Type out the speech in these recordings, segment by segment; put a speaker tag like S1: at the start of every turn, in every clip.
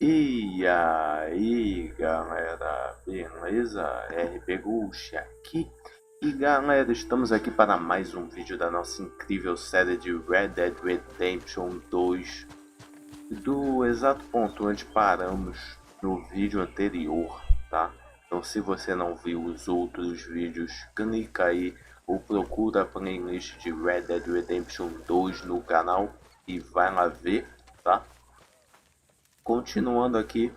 S1: E aí galera, beleza? RP Ghost aqui. E galera, estamos aqui para mais um vídeo da nossa incrível série de Red Dead Redemption 2. Do exato ponto onde paramos no vídeo anterior, tá? Então se você não viu os outros vídeos, clica aí ou procura a playlist de Red Dead Redemption 2 no canal e vai lá ver, tá? Continuando aqui,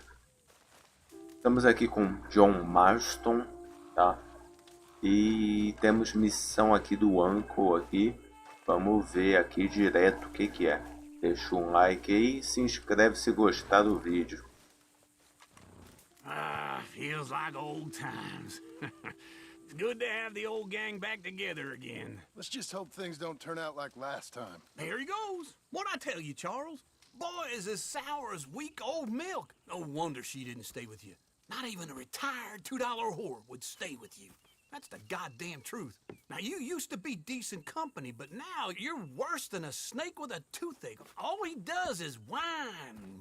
S1: estamos aqui com John Marston, tá? E temos missão aqui do Uncle aqui. Vamos ver aqui direto o que que é. Deixa um like aí e se inscreve se gostar do vídeo.
S2: Feels like old times. It's good to have the old gang back together again.
S3: Let's just hope things don't turn out like last time.
S2: There he goes. What'd I tell you, Charles? Boy is as sour as week-old milk. No wonder she didn't stay with you. Not even a retired $2 whore would stay with you. That's the goddamn truth. Now, you used to be decent company, but now you're worse than a snake with a toothache. All he does is whine,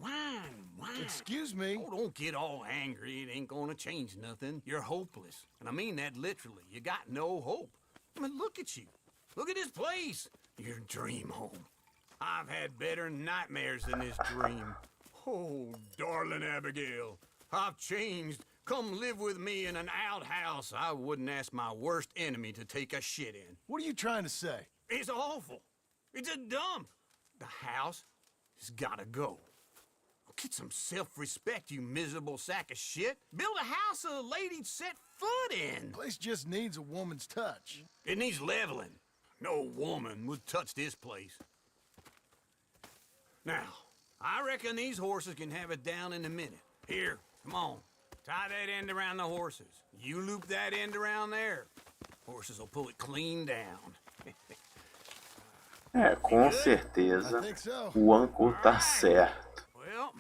S2: whine, whine.
S3: Excuse me?
S2: Oh, don't get all angry. It ain't gonna change nothing. You're hopeless. And I mean that literally. You got no hope. I mean, look at you. Look at this place. Your dream home. I've had better nightmares than this dream. Oh, darling Abigail, I've changed. Come live with me in an outhouse I wouldn't ask my worst enemy to take a shit in.
S3: What are you trying to say?
S2: It's awful. It's a dump. The house has gotta go. Get some self-respect, you miserable sack of shit. Build a house a lady'd set foot in.
S3: Place just needs a woman's touch.
S2: It needs leveling. No woman would touch this place. Now, I reckon these horses can have it down in a minute. Here, come on. Tie that end around the horses. You loop that end around there. Horses will pull it clean down.
S1: Com certeza
S3: I think so.
S1: o Uncle tá certo.
S2: Well,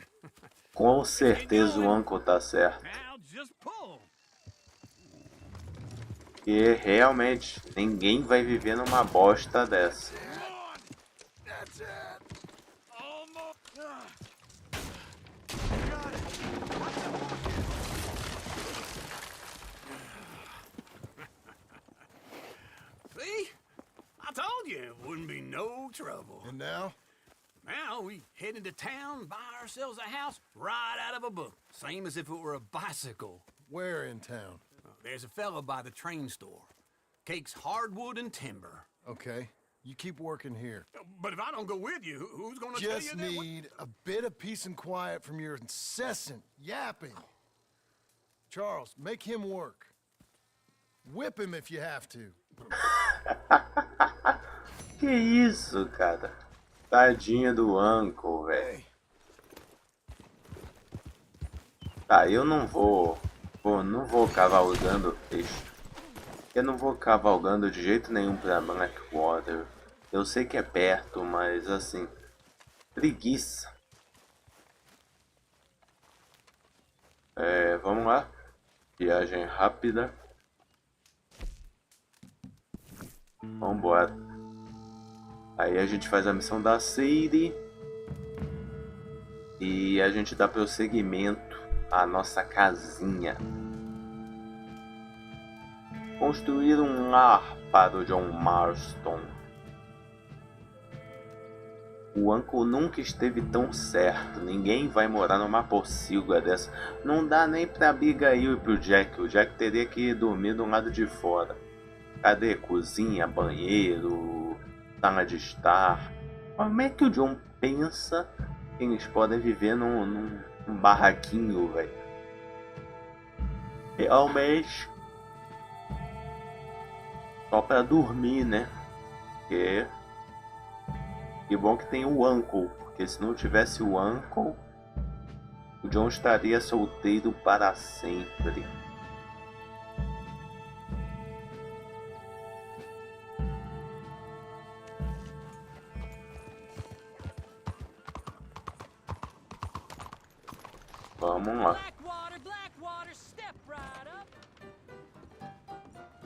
S1: Com certeza o Uncle tá certo.
S2: now just pull.
S1: E realmente ninguém vai viver numa bosta dessa.
S3: That's it.
S2: Almost.
S3: Got it.
S2: See? I told you it wouldn't be no trouble.
S3: And now?
S2: Now we head into town, buy ourselves a house right out of a book. Same as if it were a bicycle.
S3: Where in town?
S2: There's a fella by the train store. Cakes hardwood and timber.
S3: Okay, you keep working here.
S2: But if I don't go with you, who's gonna tell you
S3: Just
S2: that?
S3: need a bit of peace and quiet from your incessant yapping. Charles, make him work. Whip him if you have to.
S1: Que isso, cara? Tadinha do Uncle, velho.
S3: Hey,
S1: Tá, eu não vou cavalgando peixe. Eu não vou cavalgando de jeito nenhum pra Blackwater. Eu sei que é perto, mas assim, preguiça. Vamos lá. Viagem rápida. Vambora. Aí a gente faz a missão da City. E a gente dá prosseguimento à nossa casinha. Construir um lar para o John Marston. O Uncle nunca esteve tão certo. Ninguém vai morar numa pocilga dessa. Não dá nem pra Abigail e pro Jack. O Jack teria que dormir do lado de fora. Cadê? Cozinha, banheiro, sala de estar. Como é que o John pensa que eles podem viver num barraquinho, velho? Realmente só pra dormir, né? Porque que bom que tem o Uncle, porque se não tivesse o Uncle, o John estaria solteiro para sempre. Vamos lá.
S4: Blackwater, step right up.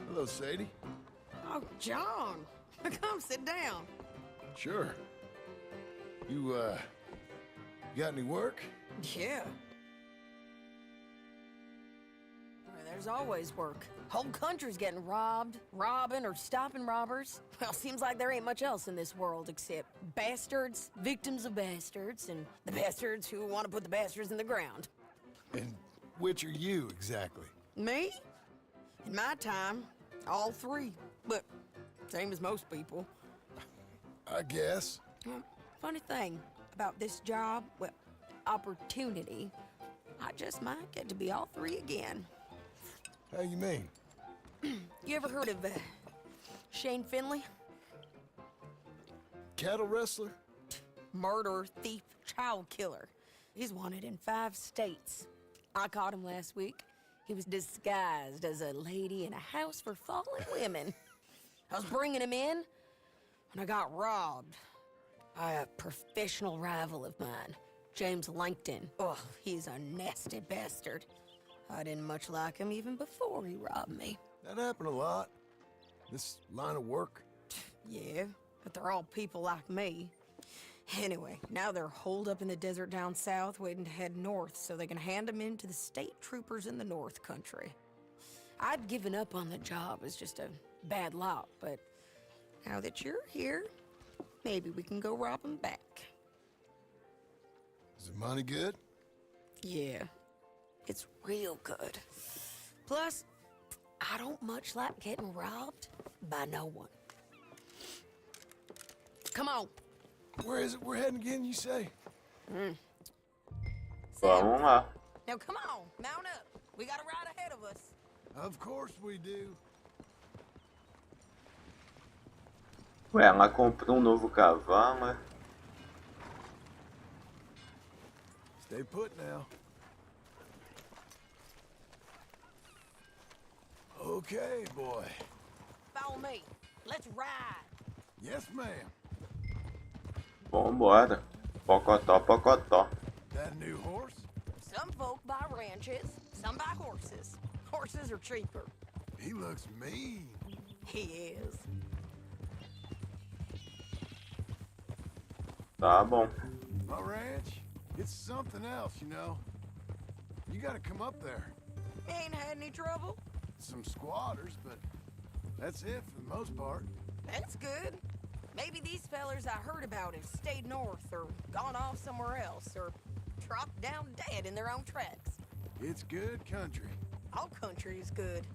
S3: hello, Sadie.
S4: Oh, John, come sit down.
S3: Sure. You got any work?
S4: Yeah, There's always work. Whole country's getting robbed, robbing, or stopping robbers. Well, seems like there ain't much else in this world except bastards, victims of bastards, and the bastards who want to put the bastards in the ground.
S3: And which are you, exactly?
S4: Me? In my time, all three. But same as most people.
S3: I guess.
S4: Funny thing about this job, well, opportunity, I just might get to be all three again.
S3: How you mean?
S4: You ever heard of Shane Finley?
S3: Cattle wrestler?
S4: Murderer, thief, child killer. He's wanted in 5 states. I caught him last week. He was disguised as a lady in a house for fallen women. I was bringing him in when I got robbed by a professional rival of mine, James Langton. Oh, he's a nasty bastard. I didn't much like him even before he robbed me.
S3: That happened a lot. This line of work.
S4: Yeah, but they're all people like me. Anyway, now they're holed up in the desert down south, waiting to head north so they can hand them in to the state troopers in the north country. I'd given up on the job as just a bad lot, but now that you're here, maybe we can go rob them back.
S3: Is the money good?
S4: Yeah, it's real good. Plus, I don't much like getting robbed by no one. Come on.
S3: Where is it we're heading again, you say?
S1: Vamos lá.
S4: Now come on, mount up. We got a ride ahead of us.
S3: Of course we do.
S1: Ué, ela comprou um novo cavalo.
S3: Stay put now. Okay, boy.
S4: Follow me. Let's ride.
S3: Yes, ma'am.
S1: Vambora. Pocotó, pocotó.
S3: That new horse?
S4: Some folk buy ranches, some buy horses. Horses are cheaper.
S3: He looks mean.
S4: He is.
S1: Tá bom.
S3: My ranch, it's something else, you know. You gotta come up there.
S4: Ain't had any trouble?
S3: Some squatters, but that's it for the most part.
S4: That's good. Maybe these fellers I heard about have stayed north or gone off somewhere else or dropped down dead in their own tracks.
S3: It's good country.
S4: All country is good.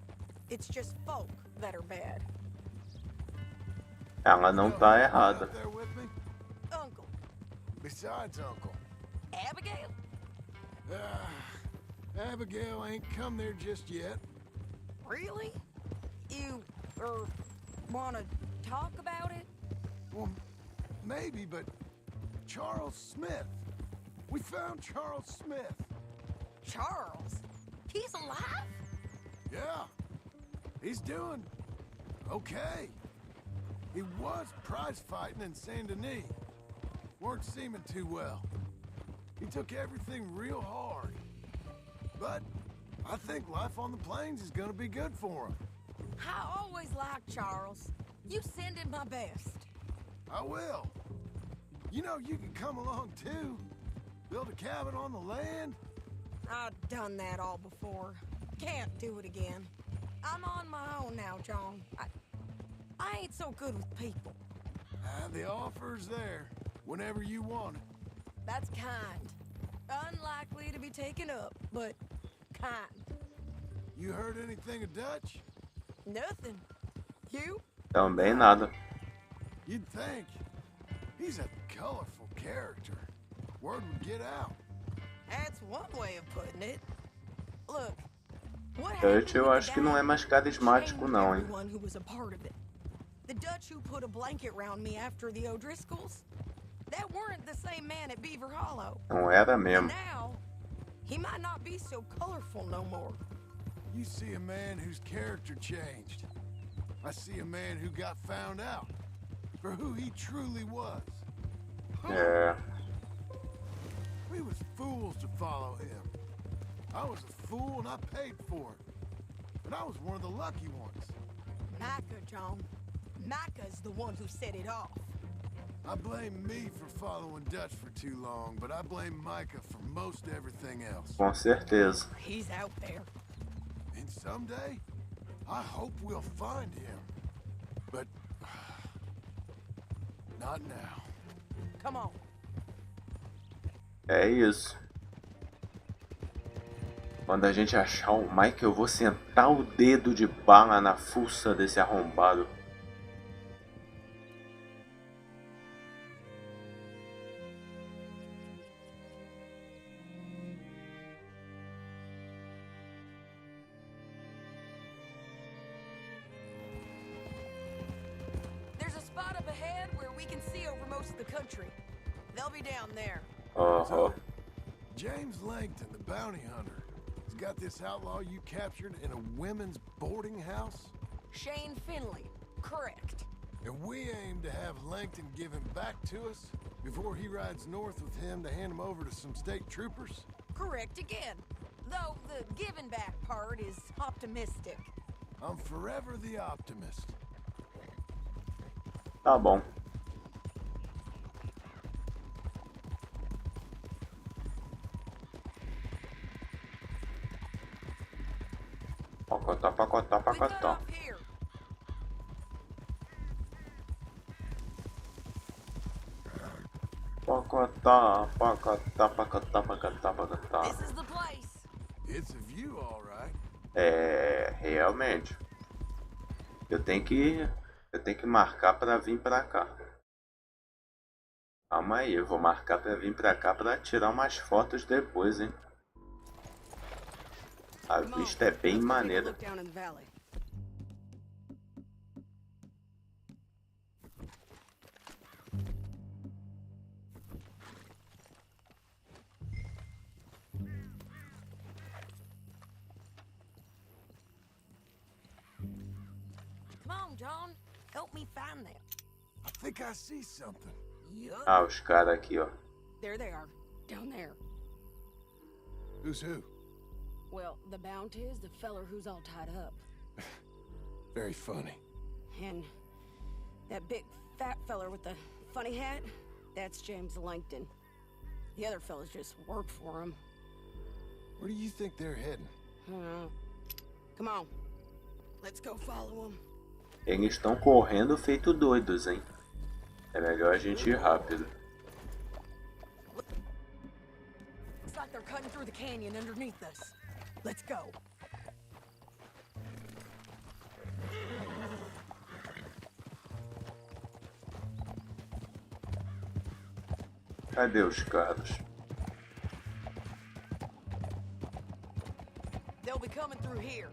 S4: It's just folk that are bad.
S1: Ela não tá errada.
S3: Up there with me?
S4: Uncle.
S3: Besides Uncle.
S4: Abigail?
S3: Abigail ain't come there just yet.
S4: Really? You, wanna talk about it?
S3: Well, maybe, but Charles Smith. We found Charles Smith.
S4: Charles? He's alive?
S3: Yeah. He's doing okay. He was prize fighting in Saint Denis. Weren't seeming too well. He took everything real hard. But I think life on the plains is gonna be good for him.
S4: I always liked Charles. You send him my best.
S3: I will. You know, you can come along too. Build a cabin on the land.
S4: I've done that all before. Can't do it again. I'm on my own now, John. I ain't so good with people.
S3: The offer's there whenever you want it.
S4: That's kind. Unlikely to be taken up, but kind.
S3: You heard anything of Dutch?
S4: Nothing. You?
S1: Também nada.
S3: You'd think. He's a colorful character. Word would get out.
S4: That's one way of putting it. Look, what
S1: Dutch
S4: happened
S1: eu
S4: with
S1: acho
S4: the
S1: que não é
S4: guy
S1: mais carismático
S4: shamed
S1: não, hein?
S4: everyone who was a part of it. The Dutch who put a blanket round me after the O'Driscolls? That weren't the same man at Beaver Hollow.
S1: Não era
S4: And
S1: mesmo.
S4: now, he might not be so colorful no more.
S3: You see a man whose character changed. I see a man who got found out for who he truly was.
S1: É.
S3: We was fools to follow him. I was a fool and I paid for it. But I was one of the lucky ones.
S4: Micah, John. Micah's the one who set it off.
S3: I blame me for following Dutch for too long, but I blame Micah for most everything else.
S1: Com certeza.
S4: He's out there.
S3: And someday, I hope we'll find him. But not now.
S4: Come on.
S1: É isso. Quando a gente achar o Mike, eu vou sentar o dedo de bala na fuça desse arrombado.
S4: There's a spot up ahead where we can see over most of the country. They'll be down there.
S1: Aham.
S3: James Langton, the bounty hunter, has got this outlaw you captured in a women's boarding house.
S4: Shane Finley. Correct.
S3: And we aim to have Langton give him back to us before he rides north with him to hand him over to some state troopers.
S4: Correct again. Though the giving back part is optimistic.
S3: I'm forever the optimist.
S1: Tá bom. Pacotá, pacotá,
S4: We cut
S1: pacotá.
S4: off here.
S1: Pacotá, pacotá, pacotá, pacotá, pacotá.
S4: This is the place.
S3: It's a view, all right.
S1: É, realmente. Eu tenho que marcar pra vir pra cá. Calma aí, eu vou marcar pra vir pra cá pra tirar umas fotos depois, hein. A
S4: Come on,
S1: vista é bem
S4: let's go take a
S1: maneira.
S4: look down in the valley. Come on, John. Help me find them.
S3: I think I see something.
S4: Yup.
S1: Ah, os caras aqui, ó.
S4: There they are. Down there.
S3: Who's who?
S4: Well, the bounty is the feller who's all tied up.
S3: Very funny.
S4: And that big fat feller with the funny hat, that's James Langton. The other fellas just work for him.
S3: Where do you think they're heading?
S4: I don't know. Come on. Let's go follow him.
S1: Eles estão correndo feito doidos, hein. É melhor a gente ir rápido.
S4: Looks like they're cutting through the canyon underneath us. Let's go.
S1: Cadê os caras?
S4: They'll be coming through here.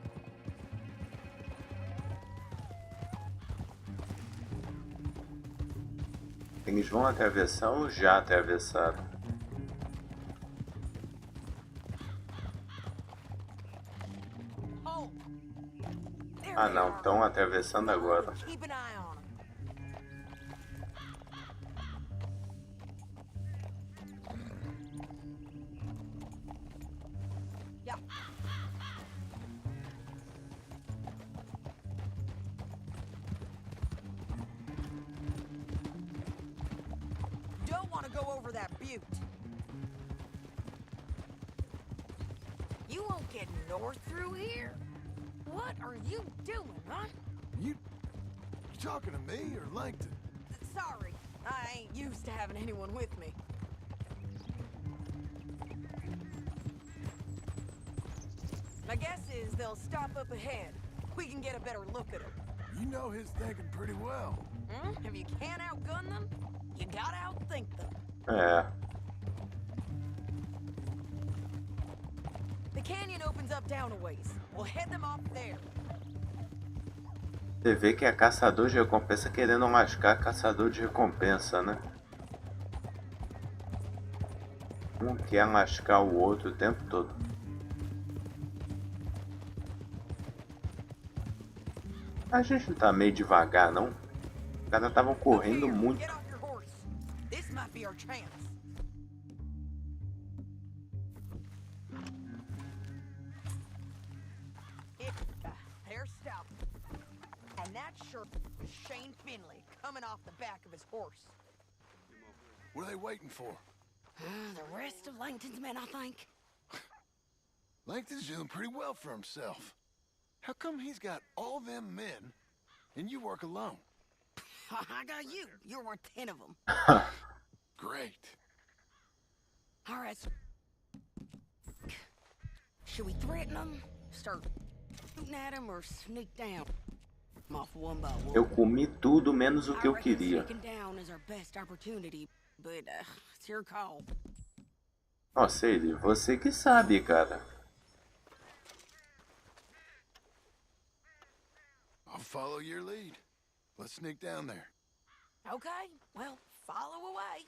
S1: Eles vão atravessar ou já atravessaram?
S4: Oh. There
S1: Ah
S4: they
S1: não,
S4: are.
S1: estão atravessando agora.
S4: Keep an eye on them. Yeah. Don't want to go over that butte. You won't get north through here? What are you doing, huh?
S3: You talking to me or Langton?
S4: Sorry, I ain't used to having anyone with me. My guess is they'll stop up ahead. We can get a better look at them.
S3: You know his thinking pretty well.
S4: If you can't outgun them, you gotta outthink them.
S1: É,
S4: The canyon opens up down a ways. We'll head them off there.
S1: você vê que é caçador de recompensa querendo lascar caçador de recompensa, né? Um quer lascar o outro o tempo todo. A gente não tá meio devagar, não? Os caras estavam correndo
S4: Here,
S1: muito.
S4: get off your horse. This might be our chance. They're stopped. And that sure is Shane Finley coming off the back of his horse.
S3: What are they waiting for?
S4: The rest of Langton's men, I think.
S3: Langton's doing pretty well for himself. How come he's got all them men and you work alone?
S4: I got you. You're worth 10 of them.
S3: Great.
S4: All right. Should we threaten them? Start shooting at them or sneak down? I'm off one by one.
S1: Eu comi tudo menos o que eu queria.
S4: Sneaking down is our best opportunity, but it's your call.
S1: Nossa, ele, você que sabe, cara.
S3: I'll follow your lead. Let's sneak down there.
S4: Okay, well, follow away.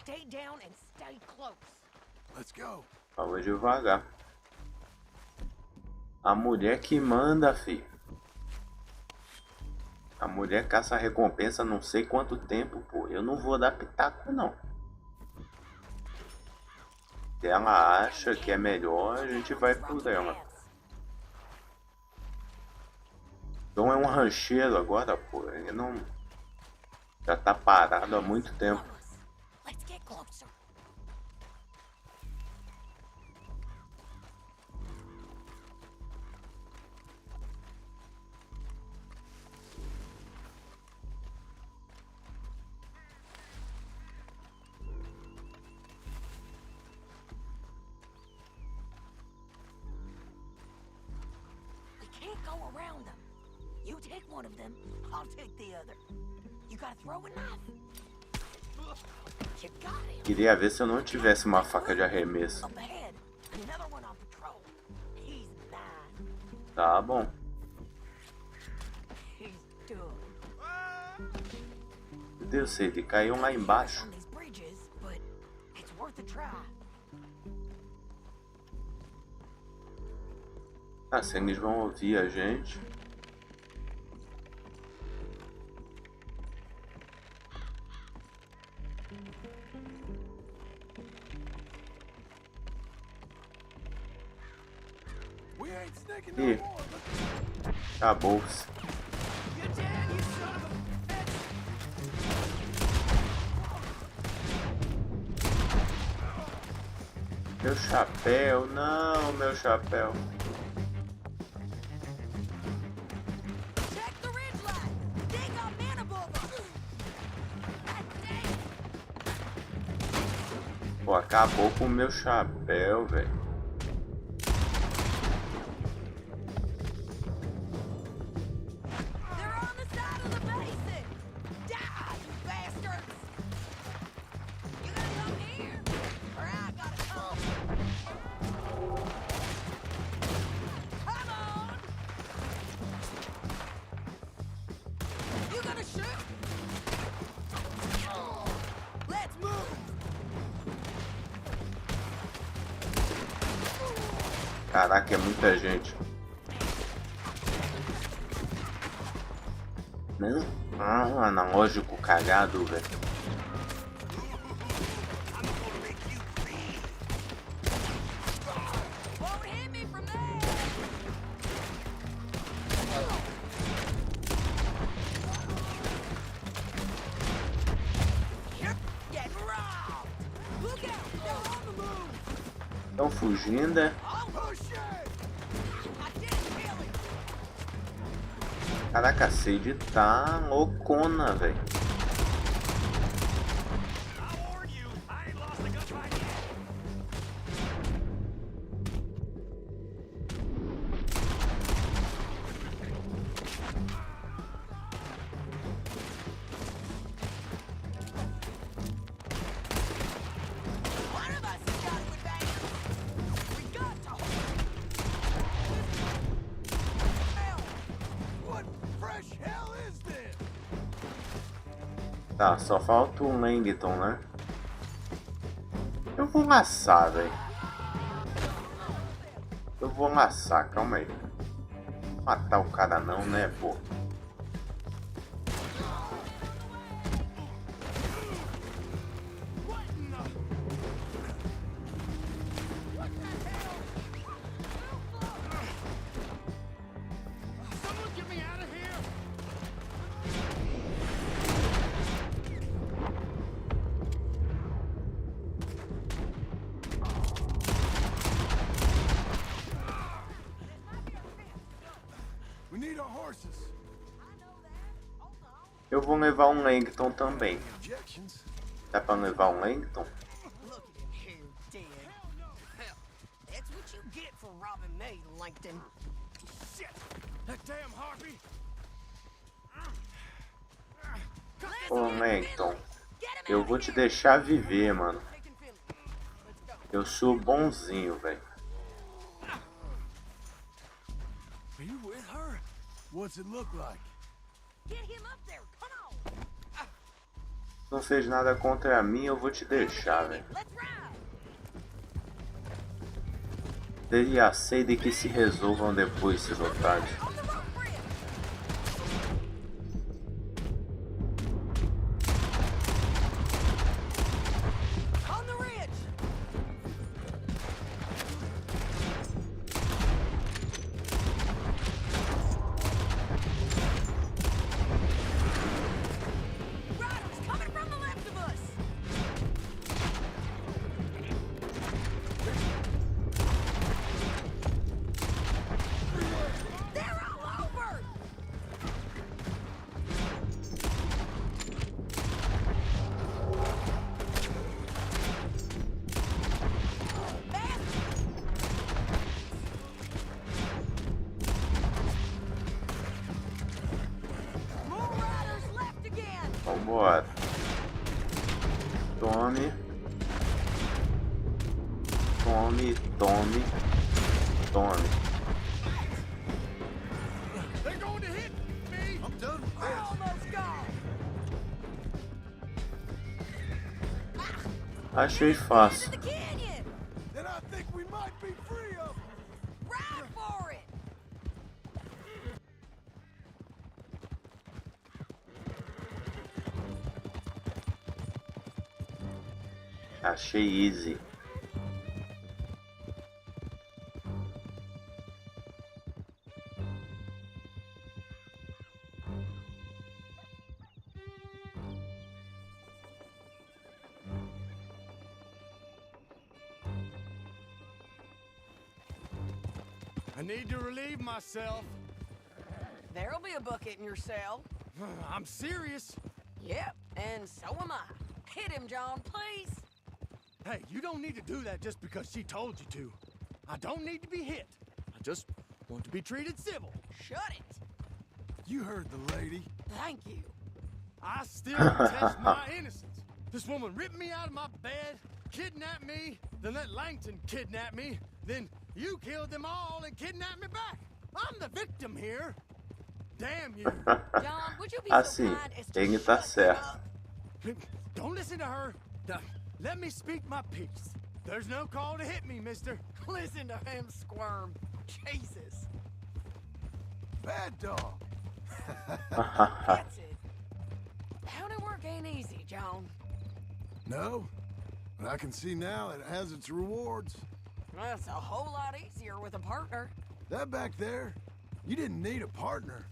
S4: Stay down and stay close.
S3: Let's go.
S1: Vamos devagar. A mulher que manda, fi. A mulher caça a recompensa não sei quanto tempo, pô. Eu não vou dar pitaco, não. Se ela acha que é melhor, a gente vai por ela. Então é um rancheiro agora, pô. Ele não... Já tá parado há muito tempo.
S4: Let's get closer. We can't go around them. You take one of them, I'll take the other. You gotta throw a knife. You got him.
S1: Queria ver se eu não tivesse uma faca de arremesso.
S4: Up ahead, another one on patrol. He's mine.
S1: Tá bom.
S4: He's done.
S1: Meu Deus, ele caiu lá embaixo.
S4: On these bridges, but it's worth a try.
S1: Assim eles vão ouvir a gente.
S3: We ain't sneaking no
S1: Ih,
S3: more.
S1: acabou-se.
S2: Get down, you son of a bitch!
S1: Meu chapéu, não, meu chapéu.
S4: Check the ridge line. They got men above us.
S1: Pô, acabou com o meu chapéu, velho.
S4: They're on the side of the basin. Die, you bastards. You gonna come here? Or I gotta come? Come on. You gonna shoot? Let's move.
S1: Caraca, é muita gente. Não? Ah, analógico cagado, velho.
S4: Won't hit me from there. You're getting robbed. Look out, they're on the move.
S1: Estão fugindo, é?
S3: Push it!
S4: I didn't kill him.
S1: Caraca, a sede tá loucona, velho.
S2: I warn you, I ain't lost a gunfight yet.
S4: One of us has got to advance. We got to hold hell.
S3: What fresh hell is this?
S1: Tá, só falta o Langton, né? Eu vou laçar, velho. Eu vou laçar, calma aí. Matar o cara não, né, pô?
S2: Someone get me out of here!
S3: horses.
S1: Eu vou levar um Langton também.
S3: Objections?
S1: Dá pra levar um Langton?
S4: Look at him dead. Hell, that's what you get for robbing me, Langton.
S3: Shit! That damn harpy!
S1: Ô Langton, eu vou te deixar viver, mano. Eu sou bonzinho, velho.
S3: Are you with her? What's it look like?
S4: Get him up there, come on.
S1: Se não fez nada contra mim, eu vou te deixar, velho.
S4: Let's ride.
S1: Teria a sede que se resolvam depois, seus otários.
S4: On the rope bridge. On the ridge. Riders coming from the left of us. They're all over. Fast. More riders left again.
S1: Vambora. Tome. Tome, tome, tome.
S3: They're going to hit me! I'm done with
S4: We're
S3: this.
S4: almost gone.
S1: Achei fácil.
S4: The canyon.
S3: Then I think we might be free of them.
S4: Ride for it.
S1: Achei easy.
S3: I need to relieve myself.
S4: There'll be a bucket in your cell.
S3: I'm serious.
S4: Yep, and so am I. Hit him, John, please.
S3: Hey, you don't need to do that just because she told you to. I don't need to be hit. I just want to be treated civil.
S4: Shut it.
S3: You heard the lady.
S4: Thank you.
S3: I still contest my innocence. This woman ripped me out of my bed, kidnapped me, then let Langton kidnap me, then you killed them all and kidnapped me back. I'm the victim here. Damn you.
S4: John, would you be
S1: Assim,
S4: so kind as to
S1: ele tá
S4: shut
S1: certo.
S4: up?
S3: Don't listen to her. Now, let me speak my piece. There's no call to hit me, mister.
S4: Listen to him squirm. Jesus.
S3: Bad dog.
S4: That's it. County work ain't easy, John.
S3: No, but I can see now it has its rewards.
S4: That's a whole lot easier with a partner.
S3: That back there, you didn't need a partner.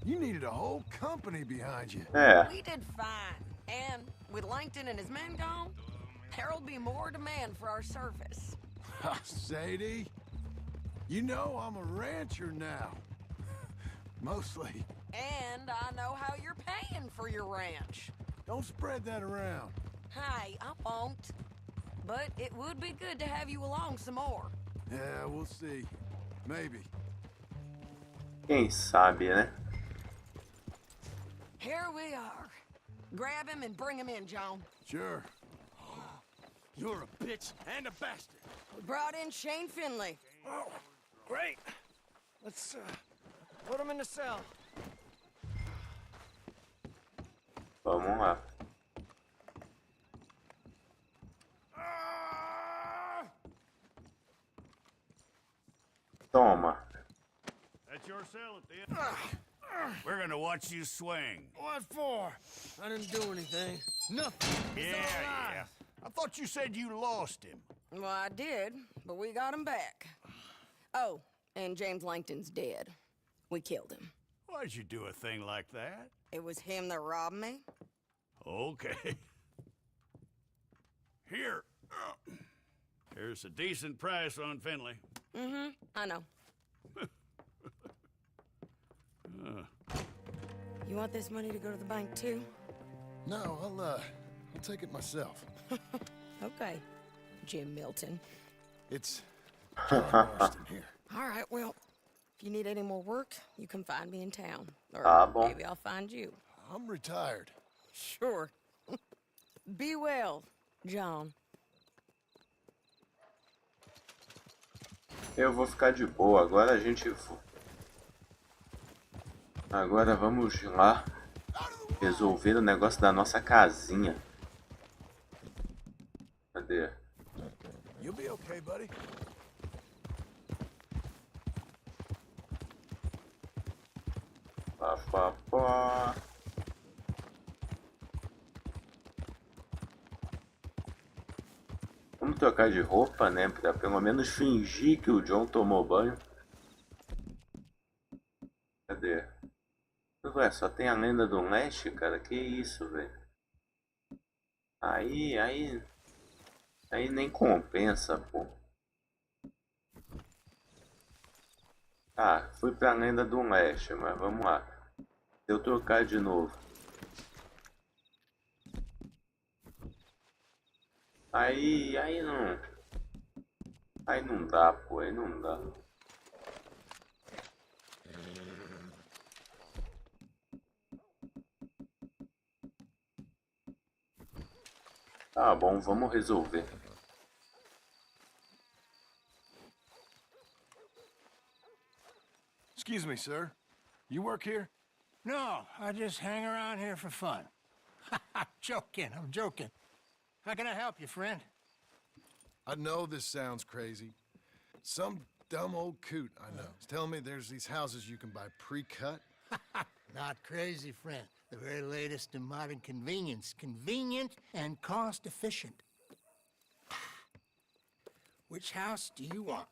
S3: You needed a whole company behind you.
S1: É,
S4: We did fine. And with Langton and his men gone, there'll be more demand for our service.
S3: Sadie, you know I'm a rancher now. Mostly.
S4: And I know how you're paying for your ranch.
S3: Don't spread that around.
S4: Hey, I won't. But it would be good to have you along some more.
S3: Yeah, we'll see. Maybe.
S1: quem sabe, né?
S4: Here we are. Grab him and bring him in, John.
S3: Sure. You're a bitch and a bastard.
S4: We brought in Shane Finley.
S5: Oh, great. Let's put him in the cell.
S1: Vamos lá. Toma.
S2: That's your cell at the end. We're gonna watch you swing.
S5: What for? I didn't do anything. Nothing. He's
S2: Yeah,
S5: alive.
S2: yeah. I thought you said you lost him.
S4: Well, I did, but we got him back. Oh, and James Langton's dead. We killed him.
S2: Why'd you do a thing like that?
S4: It was him that robbed me.
S2: Okay. Here. Here's a decent price on Finley.
S4: I know. You want this money to go to the bank too?
S3: No, I'll take it myself.
S4: Okay, Jim Milton.
S3: It's John Marston here.
S4: All right, well, if you need any more work, you can find me in town. Or
S1: bon.
S4: maybe I'll find you.
S3: I'm retired.
S4: Sure. Be well, John.
S1: Eu vou ficar de boa. Agora a gente... Agora vamos lá resolver o negócio da nossa casinha. Cadê?
S3: You'll be okay, buddy.
S1: Pá, pá, pá. Vamos trocar de roupa, né? Pra pelo menos fingir que o John tomou banho. Cadê? Ué, só tem a lenda do leste, cara? Que isso, velho? Aí nem compensa, pô. Ah, fui pra lenda do leste, mas vamos lá. Se eu trocar de novo. Aí não dá, pô, aí não dá. Tá bom, vamos resolver.
S3: Excuse me, sir. You work here?
S5: No, I just hang around here for fun. I'm joking. How can I help you, friend?
S3: I know this sounds crazy. Some dumb old coot I know is telling me there's these houses you can buy pre-cut.
S5: Not crazy, friend. The very latest in modern convenience. Convenient and cost-efficient. Which house do you want?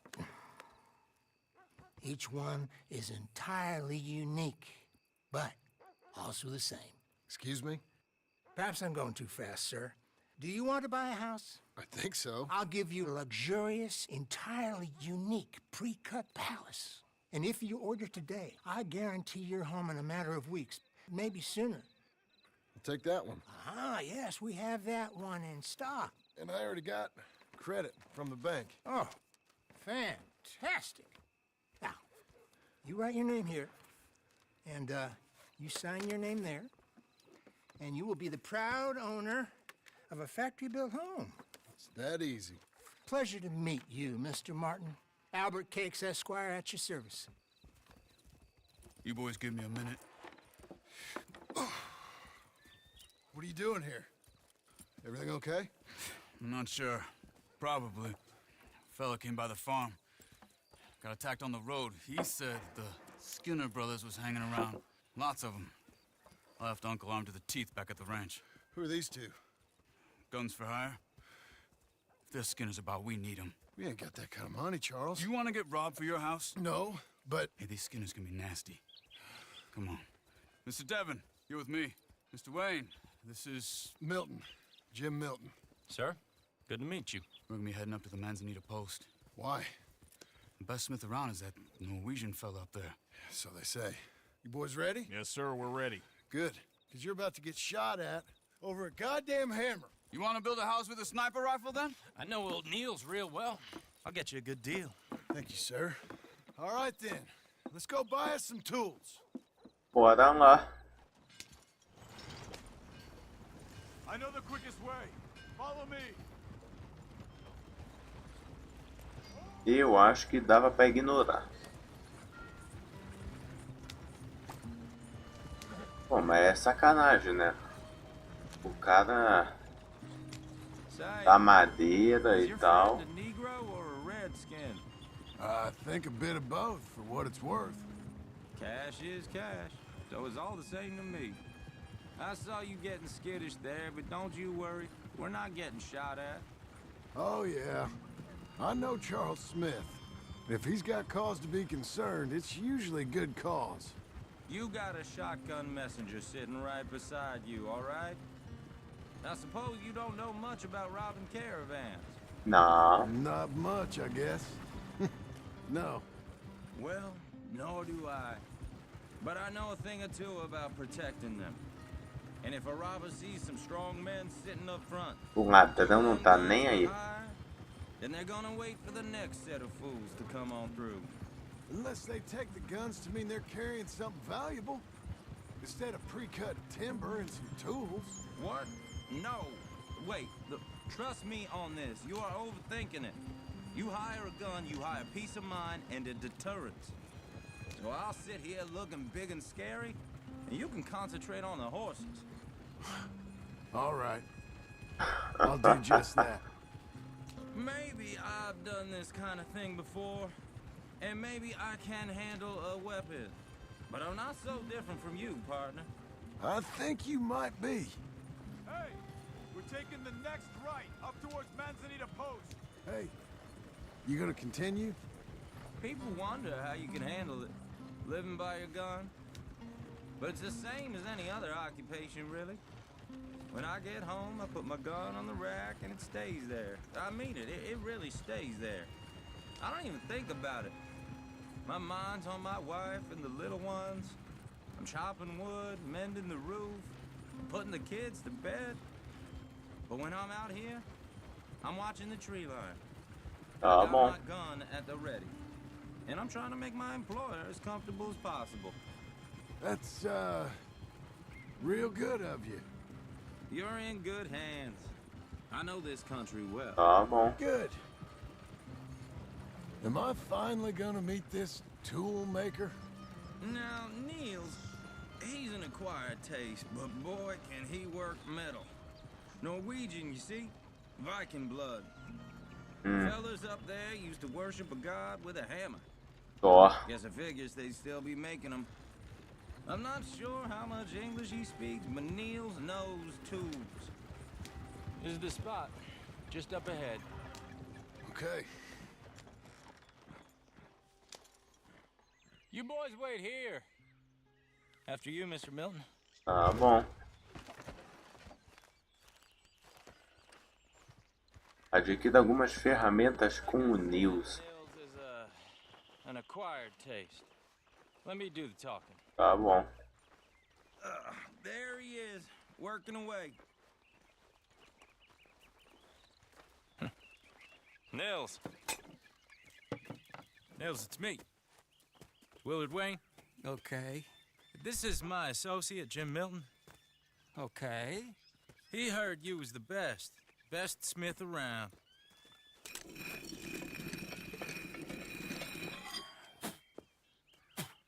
S5: Each one is entirely unique, but also the same.
S3: Excuse me?
S5: Perhaps I'm going too fast, sir. Do you want to buy a house?
S3: I think so.
S5: I'll give you a luxurious, entirely unique pre-cut palace. And if you order today, I guarantee you're home in a matter of weeks, maybe sooner.
S3: I'll take that one.
S5: Ah, yes, we have that one in stock.
S3: And I already got credit from the bank.
S5: Oh, fantastic. Now, you write your name here, and you sign your name there, and you will be the proud owner of a factory-built home.
S3: It's that easy.
S5: Pleasure to meet you, Mr. Martin. Albert Cakes, Esquire, at your service.
S6: You boys give me a minute.
S3: What are you doing here? Everything okay?
S6: I'm not sure. Probably. Fella came by the farm. Got attacked on the road. He said the Skinner brothers was hanging around. Lots of them. I left Uncle armed to the teeth back at the ranch.
S3: Who are these two?
S6: Guns for hire? If there's Skinner's about, we need them.
S3: We ain't got that kind of money, Charles.
S6: You want to get robbed for your house?
S3: No, but...
S6: Hey, these Skinners can be nasty. Come on. Mr. Devon, you're with me. Mr. Wayne, this is...
S3: Milton. Jim Milton.
S7: Sir, good to meet you.
S6: We're gonna be heading up to the Manzanita Post.
S3: Why?
S6: The best smith around is that Norwegian fella up there.
S3: So they say. You boys ready?
S7: Yes, sir, we're ready.
S3: Good. Because you're about to get shot at over a goddamn hammer.
S6: You want to build a house with a sniper rifle, then?
S7: I know old Neil's real well. I'll get you a good deal.
S3: Thank you, sir. All right, then. Let's go buy us some tools.
S1: Bora lá.
S3: I know the quickest way. Follow me.
S1: Eu acho que dava pra ignorar. Pô, mas é sacanagem, né? O cara dá madeira e tal.
S3: I think a bit of both, for what it's worth.
S8: Cash is cash, so it's all the same to me. I saw you getting skittish there, but don't you worry. We're not getting shot at.
S3: Oh, yeah. I know Charles Smith. If he's got cause to be concerned, it's usually good cause.
S8: You got a shotgun messenger sitting right beside you, all right? I suppose you don't know much about robbing caravans.
S1: Não.
S3: Not much, I guess. No.
S8: Well, nor do I. but I know a thing or two about protecting them. And if a robber sees some strong men sitting up front,
S1: O ladrão não tá nem aí.
S8: then they're gonna wait for the next set of fools to come on through.
S3: Unless they take the guns to mean they're carrying something valuable. Instead of pre-cut timber and some tools.
S8: What? No. Wait, trust me on this. You are overthinking it. You hire a gun, you hire peace of mind and a deterrence. So I'll sit here looking big and scary, and you can concentrate on the horses.
S3: All right. I'll do just that.
S8: Maybe I've done this kind of thing before, and maybe I can handle a weapon. But I'm not so different from you, partner.
S3: I think you might be.
S9: Hey, we're taking the next right up towards Manzanita Post.
S3: Hey, you gonna continue?
S8: People wonder how you can handle it, living by your gun. But it's the same as any other occupation, really. When I get home, I put my gun on the rack and it stays there. I mean it, it really stays there. I don't even think about it. My mind's on my wife and the little ones. I'm chopping wood, mending the roof, putting the kids to bed. But when I'm out here, I'm watching the tree line. I got my gun at the ready. And I'm trying to make my employer as comfortable as possible.
S3: That's, real good of you.
S8: You're in good hands. I know this country well.
S1: Tá bom.
S3: Good. Am I finally gonna meet this tool maker?
S8: Now, Niels, he's an acquired taste, but boy, can he work metal. Norwegian, you see? Viking blood. Fellas up there used to worship a god with a hammer.
S1: Ó.
S8: Guess I figures they'd still be making them. I'm not sure how much English he speaks, but Niels knows tools.
S7: This is the spot, just up ahead.
S3: Okay.
S7: You boys wait here. After you, Mr. Milton.
S1: Tá bom. Adquira algumas ferramentas com o Niels.
S7: Nails is an acquired taste. Let me do the talking.
S1: Tá bom.
S8: There he is, working away.
S7: Nils. Nils, it's me. Willard Wayne.
S10: Okay.
S7: This is my associate, Jim Milton.
S10: Okay.
S7: He heard you was the best. Best smith around.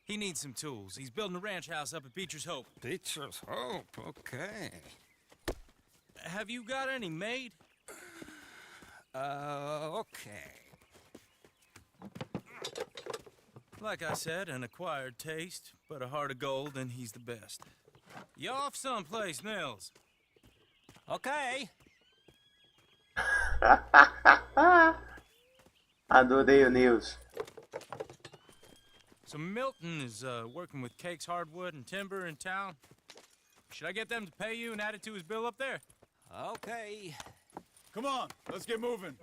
S7: He needs some tools. He's building a ranch house up at Beecher's Hope.
S10: Beecher's Hope, okay.
S7: Have you got any made?
S10: Okay.
S7: Like I said, an acquired taste, but a heart of gold, and he's the best. You off someplace, Nils?
S10: Okay.
S1: Adorei o Niels.
S7: So Milton is working with Cakes Hardwood and Timber in town. Should I get them to pay you and add it to his bill up there?
S10: Okay.
S9: Come on, let's get moving.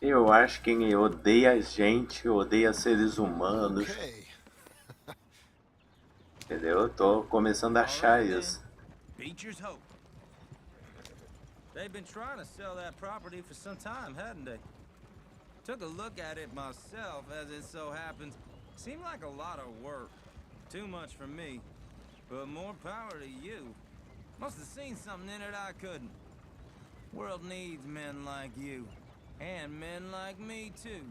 S1: Eu acho que quem odeia gente, odeia seres humanos.
S3: Okay.
S1: Entendeu? Eu tô começando a achar isso.
S8: Beecher's Hope. They've been trying to sell that property for some time, hadn't they? Took a look at it myself, as it so happens. Seemed like a lot of work. Too much for me. But more power to you. Must have seen something in it I couldn't. World needs men like you. And men like me, too.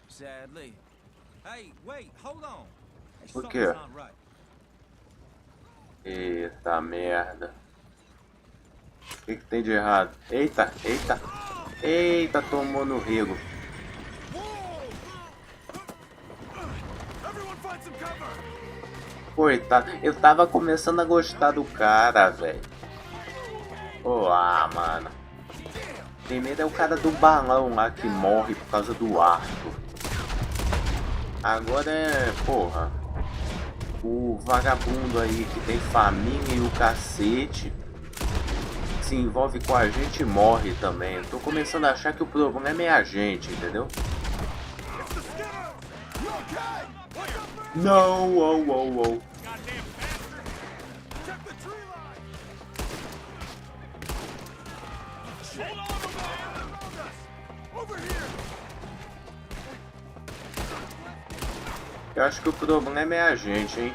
S8: Sadly. Hey, wait, hold on.
S1: O
S8: Something's
S1: quê?
S8: not right.
S1: Eita merda. O que tem de errado? Eita, eita. Eita, tomou no rego. Coitado, eu tava começando a gostar do cara, velho. Mano. Primeiro é o cara do balão lá que morre por causa do arco. Agora é, porra, o vagabundo aí que tem família e o cacete se envolve com a gente e morre também. Eu tô começando a achar que o problema é a gente, entendeu? Não, Eu acho que o problema é a gente, hein?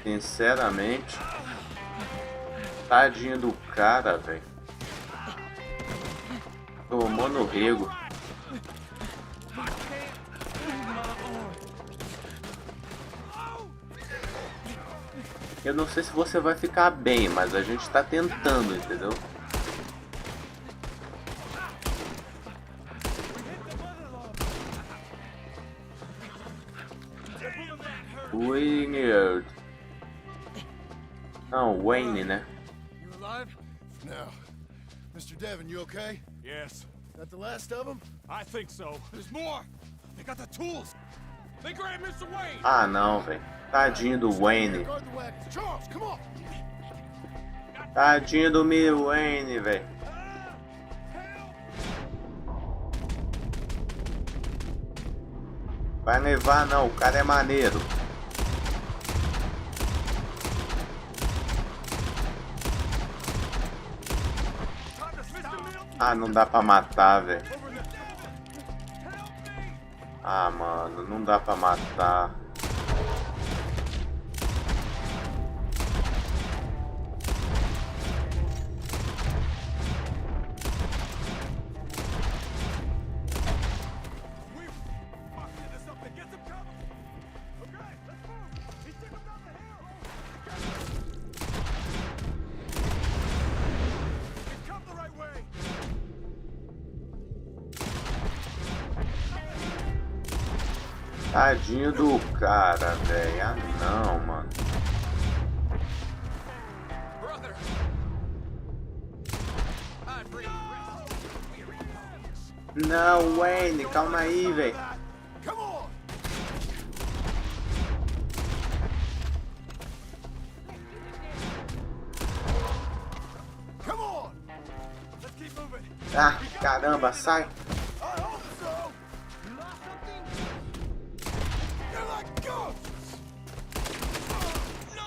S1: Sinceramente. Tadinho do cara, velho. Tomou no rego. Eu não sei se você vai ficar bem, mas a gente tá tentando, entendeu? Wayne. Não, Wayne, né?
S3: You alive? No. Mr. Devon, you okay?
S9: Yes,
S3: That the last of them?
S9: I think so. There's more. They got the tools. They grabbed Mr. Wayne.
S1: Ah, não, velho. Tadinho do Wayne.
S3: Guard the wagons. Charles, come on!
S1: Tadinho do meu Wayne, velho. Vai levar não, o cara é maneiro. Ah, não dá pra matar, velho. Ah, mano, não dá pra matar. Tadinho do cara, velho. Ah, não, mano. Não, Wayne, calma aí, velho.
S3: Come on! Come on!
S9: Let's keep moving.
S1: Ah, caramba, sai.
S3: I hope so! You lost something? You're like ghosts!
S9: No!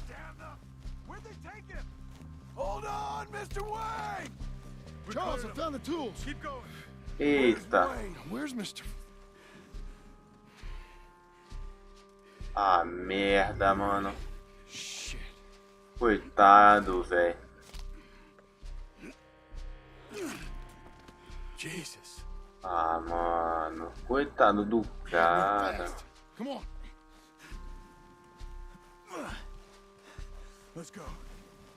S9: Damn them! Where'd they take him?
S3: Hold on, Mr. Wayne! Charles, I found the tools.
S9: Keep going.
S1: Eita.
S3: Wayne, where's Mr.
S1: Ah, merda, mano.
S3: Shit.
S1: Coitado, velho.
S3: Jesus.
S1: Ah, mano. Coitado do cara.
S3: Fast. Come on. Let's go.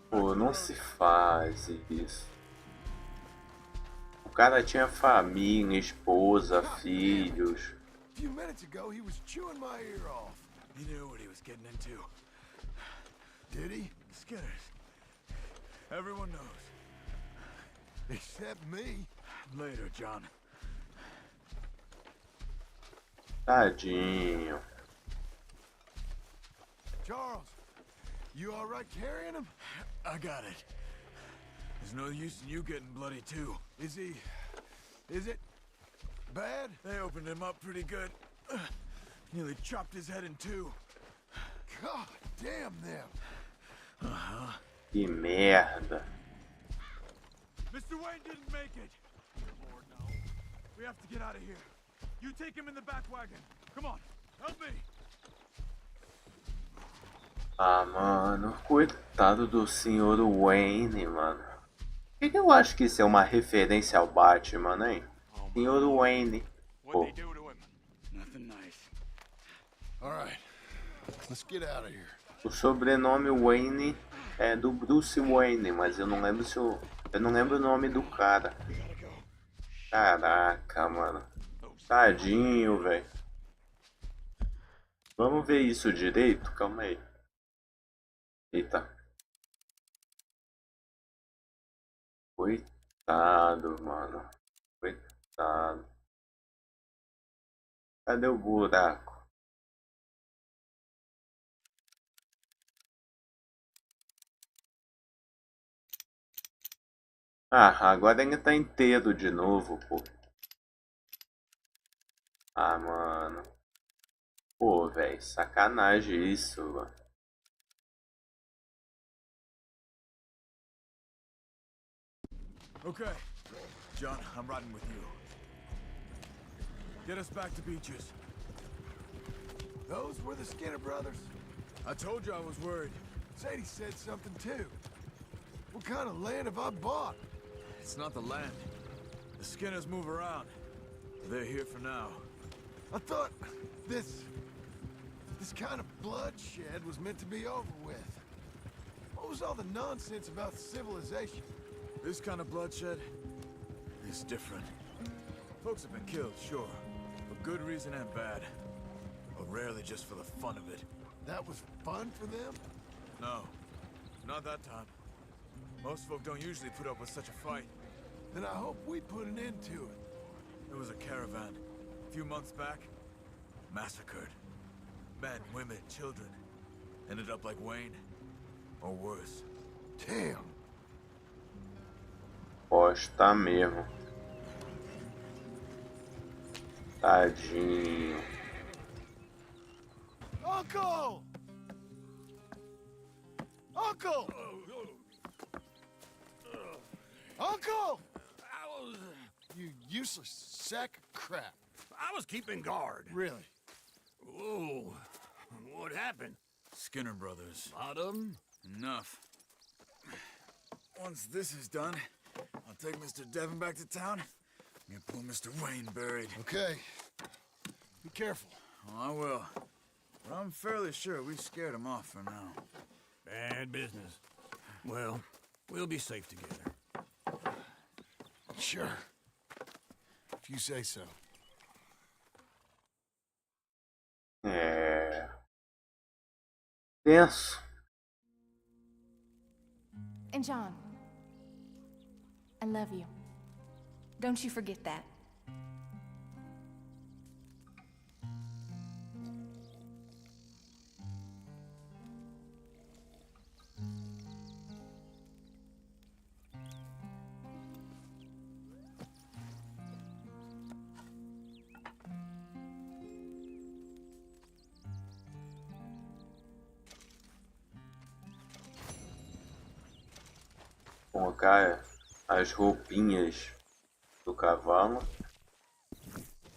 S1: Pô, não se faz isso. O cara tinha família, esposa, filhos.
S3: A few minutes ago, he was chewing my ear off.
S9: He knew what he was getting into.
S3: Did he?
S9: Skinners. Everyone knows.
S3: Except me.
S9: Later, John.
S1: Tadinho.
S3: Charles, you all right carrying him?
S9: I got it. There's no use in you getting bloody too.
S3: Is it bad?
S9: They opened him up pretty good. Nearly chopped his head in two.
S3: God damn them.
S1: Que merda.
S9: Mr. Wayne didn't make it. Lord, no. We have to get out of here. You take him in the back wagon. Come on, help me.
S1: Ah, mano. Coitado do senhor Wayne, mano. Por que eu acho que isso é uma referência ao Batman, hein? Senhor Wayne. Pô.
S9: What'd they do to him? Nothing nice.
S3: All right, let's get out of here.
S1: O sobrenome Wayne é do Bruce Wayne, mas eu não lembro se eu não lembro o nome do cara. Caraca, mano. Tadinho, velho. Vamos ver isso direito? Calma aí. Eita. Coitado, mano. Coitado. Cadê o buraco? Ah, agora ele tá inteiro de novo, pô. Ah, mano. Pô, velho, sacanagem isso, mano.
S9: Okay. John, I'm riding with you. Get us back to Beaches.
S3: Those were the Skinner brothers?
S9: I told you I was worried.
S3: Sadie said something too. What kind of land have I bought?
S9: It's not the land. The Skinners move around. They're here for now.
S3: I thought this kind of bloodshed was meant to be over with. What was all the nonsense about civilization?
S9: This kind of bloodshed is different. Folks have been killed, sure, for good reason and bad. But rarely just for the fun of it.
S3: That was fun for them?
S9: No, not that time. Most folk don't usually put up with such a fight.
S3: Then I hope we put an end to it.
S9: There was a caravan, a few months back, massacred. Men, women, children. Ended up like Wayne, or worse.
S3: Damn.
S1: Posta mesmo. Tadinho.
S3: Uncle! Uncle! Uncle! You useless sack of crap.
S2: I was keeping guard.
S3: Really?
S2: Whoa. What happened?
S9: Skinner brothers.
S2: Lot of them?
S9: Enough. Once this is done, I'll take Mr. Devon back to town and get poor Mr. Wayne buried.
S3: Okay. Be careful.
S9: Oh, I will. But I'm fairly sure we scared him off for now.
S2: Bad business. Well, we'll be safe together.
S3: Sure. If you say so.
S1: É. Tenso.
S11: And John, I love you. Don't you forget that.
S1: Colocar as roupinhas do cavalo.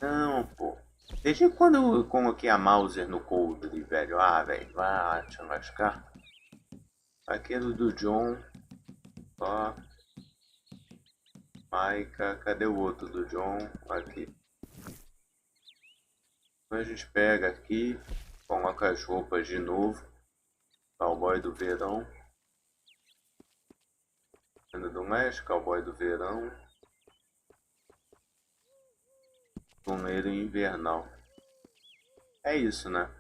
S1: Não, pô. Desde quando eu coloquei a Mauser no coldre, velho? Ah, velho, vai te lascar. Aquele do John. Ó. Maika, cadê o outro do John? Aqui. Então a gente pega aqui, coloca as roupas de novo. Cowboy do verão. Ano do Leste, Cowboy do verão. Torneiro invernal. É isso, né?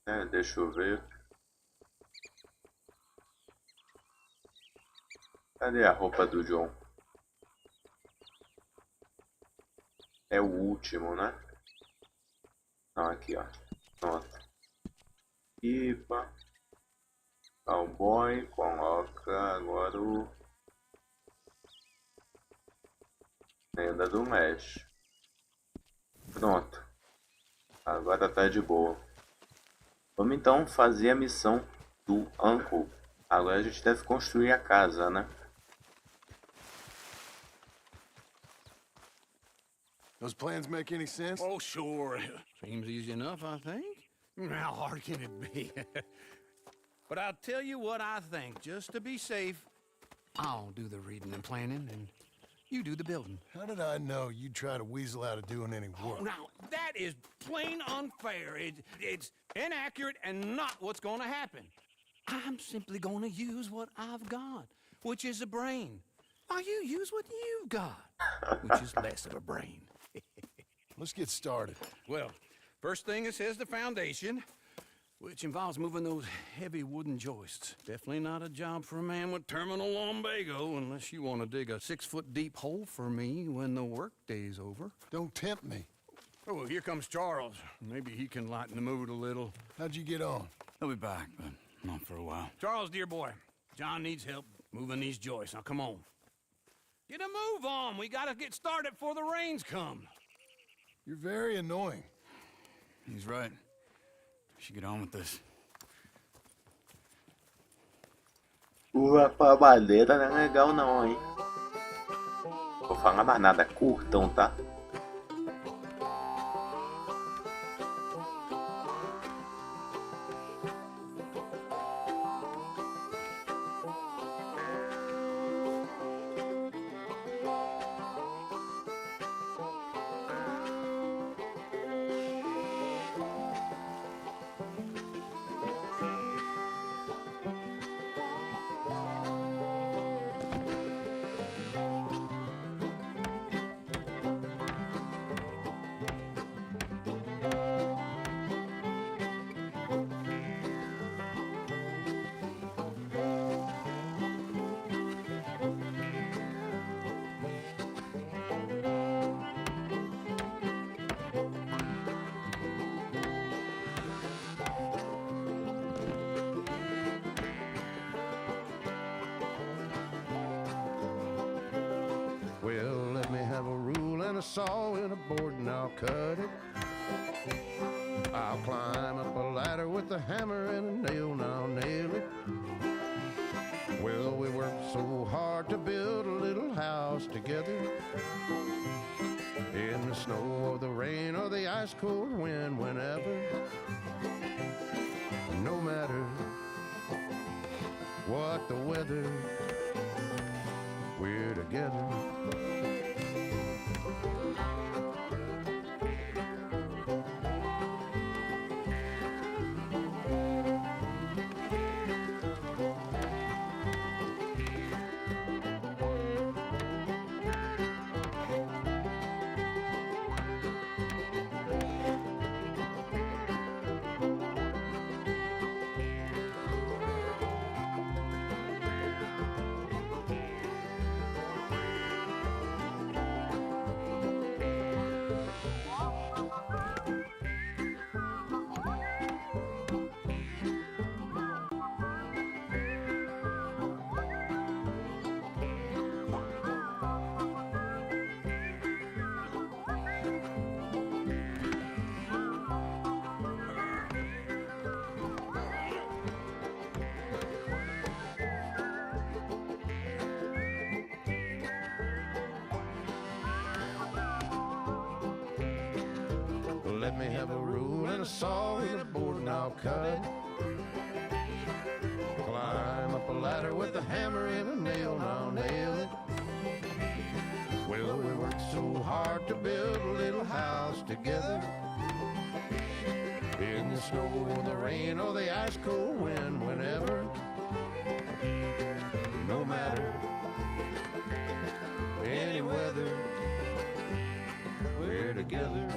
S1: É, deixa eu ver. Cadê a roupa do John? É o último, né? Não, aqui, ó. Pronto. Pipa. Cowboy. Coloca agora o... Lenda do Mesh. Pronto. Agora tá de boa. Vamos então fazer a missão do Uncle. Agora a gente deve construir a casa, né?
S3: Those plans make any sense?
S2: Oh, sure. Seems easy enough, I think. How hard can it be? But I'll tell you what I think. Just to be safe, I'll do the reading and planning, and you do the building.
S3: How did I know you'd try to weasel out of doing any work?
S2: Oh, now, that is plain unfair. It's inaccurate and not what's going to happen. I'm simply going to use what I've got, which is a brain. While you use what you've got, which is less of a brain.
S3: Let's get started.
S2: Well, first thing it says the foundation, which involves moving those heavy wooden joists. Definitely not a job for a man with terminal lumbago, unless you want to dig a 6-foot deep hole for me when the workday's over.
S3: Don't tempt me.
S2: Oh, here comes Charles. Maybe he can lighten the mood a little.
S3: How'd you get on?
S6: He'll be back, but not for a while.
S2: Charles, dear boy, John needs help moving these joists. Now, come on. Get a move on. We gotta get started before the rains come.
S3: You're very annoying.
S6: He's right. should get on with this.
S1: A madeira não é legal não, hein? Vou falar mais nada, curtam, tá?
S12: Well, let me have a rule and a saw and a board and I'll cut it. I'll climb up a ladder with a hammer and a nail and I'll nail it. Well, we worked so hard to build a little house together. In the snow or the rain or the ice cold wind, whenever. No matter what the weather, we're together. Let me have a rule and a saw and a board and I'll cut. Climb up a ladder with a hammer and a nail and I'll nail it. Well, we worked so hard to build a little house together. In the snow or the rain or the ice cold wind, whenever. No matter any weather, we're together.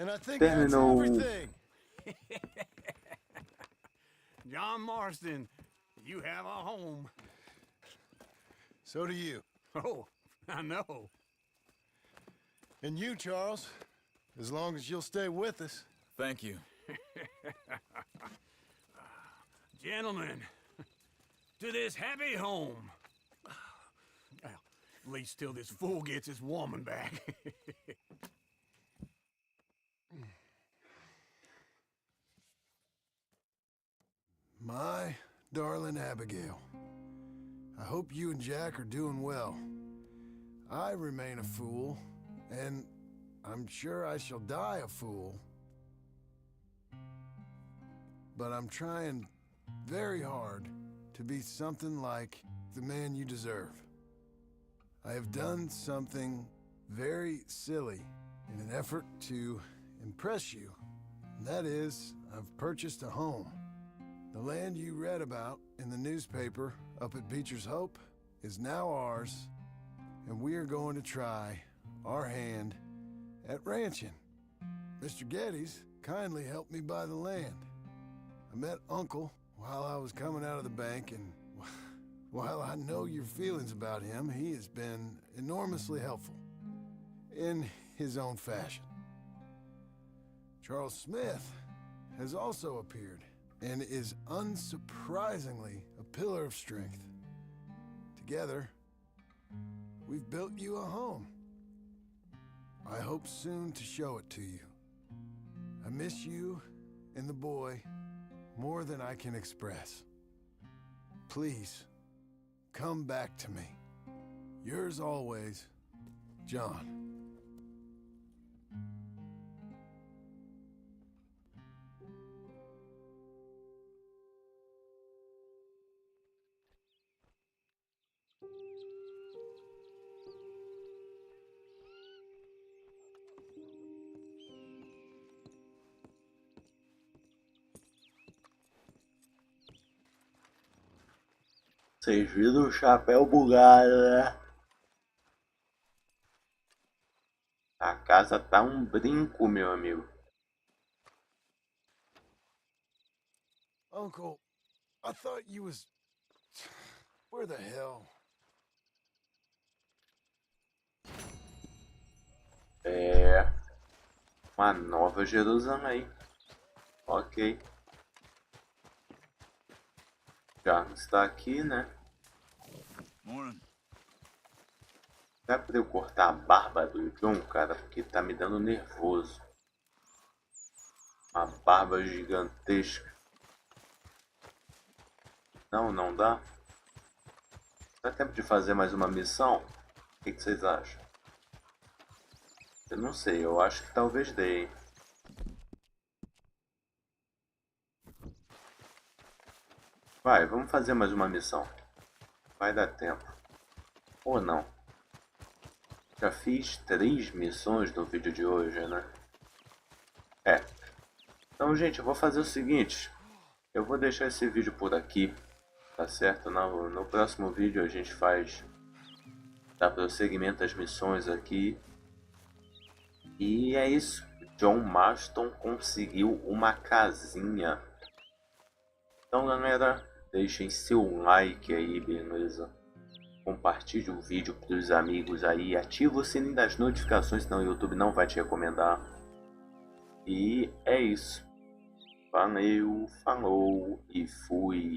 S3: And I think that's everything.
S2: John Marston, you have a home.
S3: So do you.
S2: Oh, I know.
S3: And you, Charles, as long as you'll stay with us.
S6: Thank you.
S2: Gentlemen, to this happy home. Well, at least till this fool gets his woman back.
S3: My darling Abigail, I hope you and Jack are doing well. I remain a fool, and I'm sure I shall die a fool. But I'm trying very hard to be something like the man you deserve. I have done something very silly in an effort to impress you. And that is, I've purchased a home. The land you read about in the newspaper up at Beecher's Hope is now ours, and we are going to try our hand at ranching. Mr. Geddes kindly helped me buy the land. I met Uncle while I was coming out of the bank, and while I know your feelings about him, he has been enormously helpful in his own fashion. Charles Smith has also appeared and is unsurprisingly a pillar of strength. Together, we've built you a home. I hope soon to show it to you. I miss you and the boy more than I can express. Please, come back to me. Yours always, John.
S1: Vocês viram o chapéu bugado, né? A casa tá um brinco, meu amigo.
S3: Uncle, I thought you was... Where the hell?
S1: É... Uma nova Jerusalém. Ok. Já está aqui, né? Dá pra eu cortar a barba do John, cara? Porque tá me dando nervoso. Uma barba gigantesca. Não, não dá? Dá tempo de fazer mais uma missão? O que vocês acham? Eu não sei, eu acho que talvez dê, hein? Vai, vamos fazer mais uma missão. Vai dar tempo. Ou não. Já fiz 3 missões no vídeo de hoje, né? É. Então, gente, eu vou fazer o seguinte. Eu vou deixar esse vídeo por aqui. Tá certo? No próximo vídeo a gente faz... Dá prosseguimento às missões aqui. E é isso. John Marston conseguiu uma casinha. Então, galera, deixem seu like aí, beleza? Compartilhe o vídeo para os amigos aí. Ativa o sininho das notificações, senão o YouTube não vai te recomendar. E é isso. Valeu, falou e fui.